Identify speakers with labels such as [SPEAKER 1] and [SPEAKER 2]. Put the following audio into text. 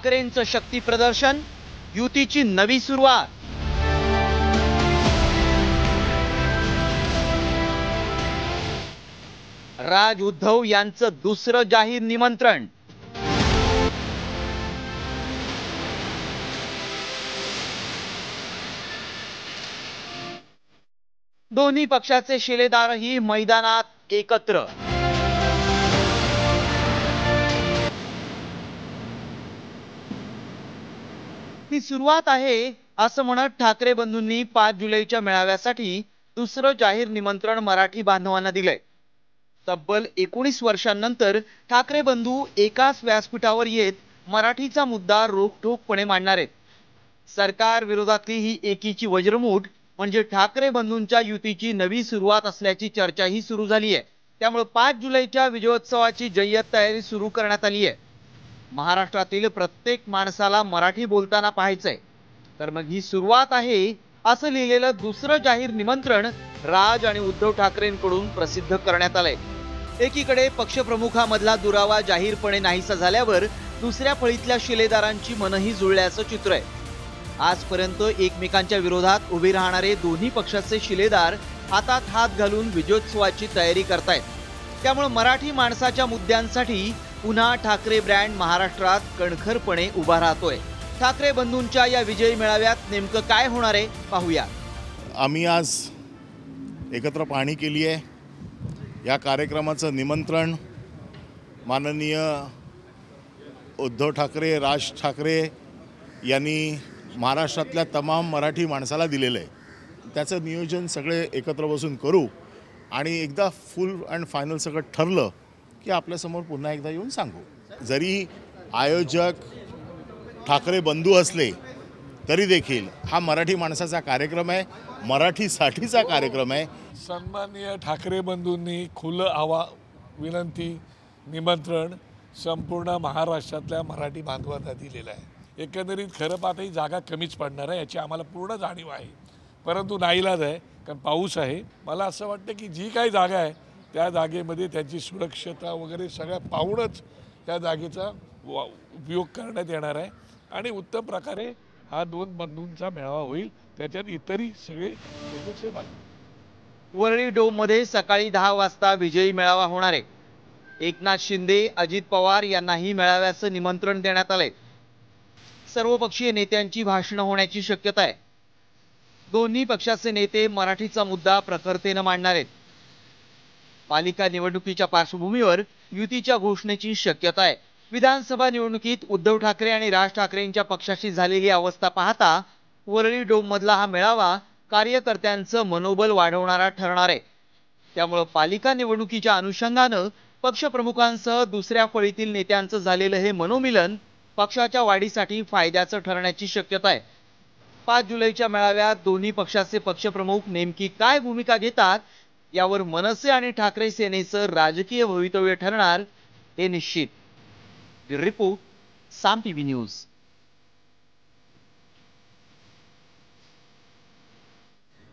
[SPEAKER 1] ठाकरेंचं शक्ती प्रदर्शन, युतीची नवी सुरुवात। राज उद्धव यांचं दुसरं जाहीर निमंत्रण। दोन्ही पक्षाचे शिलेदारही मैदानात एकत्र। ही सुरुवात आहे असं म्हणत ठाकरे बंधूंनी 5 जुलैच्या मेळाव्यासाठी दुसरं जाहीर निमंत्रण मराठी बांधवांना दिलंय। तब्बल 19 वर्षांनंतर ठाकरे बंधू एकाच व्यासपीठावर येत मराठीचा मुद्दा रोखठोकपणे मांडणार आहेत। सरकार विरोधातली ही एकीची वज्रमूठ म्हणजे ठाकरे बंधूंच्या युतीची नवी सुरुवात असल्याची चर्चाही सुरू झाली आहे। त्यामुळे 5 जुलैच्या विजयोत्सवाची जय्यत तयारी सुरू करण्यात आली आहे। महाराष्ट्रातील प्रत्येक माणसाला मराठी बोलताना पाहायचंय, तर मग ही सुरुवात आहे असं लिहिलेलं दुसरं जाहीर निमंत्रण राज आणि उद्धव ठाकरेंकडून प्रसिद्ध करण्यात आलंय। एकीकडे पक्षप्रमुखांमधला दुरावा जाहीरपणे नाहीसा झाल्यावर दुसऱ्या फळीतल्या शिलेदारांची मनही जुळल्याचं चित्र आहे। आजपर्यंत एकमेकांच्या विरोधात उभे राहणारे दोन्ही पक्षाचे शिलेदार हातात हात घालून विजयोत्सवाची तयारी करतायत। त्यामुळे मराठी माणसाच्या मुद्द्यांसाठी पुन्हा ठाकरे ब्रँड महाराष्ट्रात कणखरपणे उभा राहतोय। ठाकरे बंधूंच्या या विजयी मेळाव्यात नेमकं काय होणार आहे पाहूया।
[SPEAKER 2] आम्ही आज एकत्र पाहणी केली आहे। या कार्यक्रमाचं निमंत्रण माननीय उद्धव ठाकरे, राज ठाकरे यांनी महाराष्ट्रातल्या तमाम मराठी माणसाला दिलेलं आहे। त्याचं नियोजन सगळे एकत्र बसून करू आणि एकदा फुल अँड फायनल सगळं ठरलं की आपल्यासमोर पुन्हा एकदा येऊन सांगू। जरी आयोजक ठाकरे बंधू असले तरी देखील हा मराठी माणसाचा कार्यक्रम आहे, मराठीसाठीचा कार्यक्रम आहे।
[SPEAKER 3] सन्माननीय ठाकरे बंधूंनी खुलं विनंती निमंत्रण संपूर्ण महाराष्ट्रातल्या मराठी बांधवांना दिलेलं आहे। एकंदरीत खरं पाहता ही जागा कमीच पडणार आहे याची आम्हाला पूर्ण जाणीव आहे, परंतु नाईलाज आहे कारण पाऊस आहे। मला असं वाटतं की जी काही जागा आहे त्या जागेमध्ये त्याची सुरक्षता वगैरे सगळ्या पाहूनच त्या जागेचा उपयोग करण्यात येणार आहे आणि उत्तम प्रकारे हा 2 बंधूंचा मेळावा होईल। त्याच्यात इतरही सगळे
[SPEAKER 1] वरळी डोममध्ये सकाळी 10 वाजता विजयी मेळावा होणार आहे। एकनाथ शिंदे, अजित पवार यांनाही मेळाव्याचं निमंत्रण देण्यात आलंय। सर्वपक्षीय नेत्यांची भाषणं होण्याची शक्यता आहे। दोन्ही पक्षाचे नेते मराठीचा मुद्दा प्रखरतेने मांडणार आहेत। पालिका निवडणुकीच्या पार्श्वभूमीवर युतीच्या घोषणेची शक्यता आहे। विधानसभा निवडणुकीत उद्धव ठाकरे आणि राज ठाकरेंच्या पक्षाशी झालेली अवस्था पाहता वरळी डोम मधला हा मेळावा कार्यकर्त्यांचं मनोबल वाढवणारा ठरणार आहे। त्यामुळे पालिका निवडणुकीच्या अनुषंगानं पक्षप्रमुखांसह दुसऱ्या फळीतील नेत्यांचं झालेलं हे मनोमिलन पक्षाच्या वाढीसाठी फायद्याचं ठरण्याची शक्यता आहे। 5 जुलैच्या मेळाव्यात दोन्ही पक्षाचे पक्षप्रमुख नेमकी काय भूमिका घेतात यावर मनसे आणि ठाकरे सेनेचं राजकीय भवितव्य ठरणार हे निश्चित। रिपोर्ट साम टीव्ही न्यूज।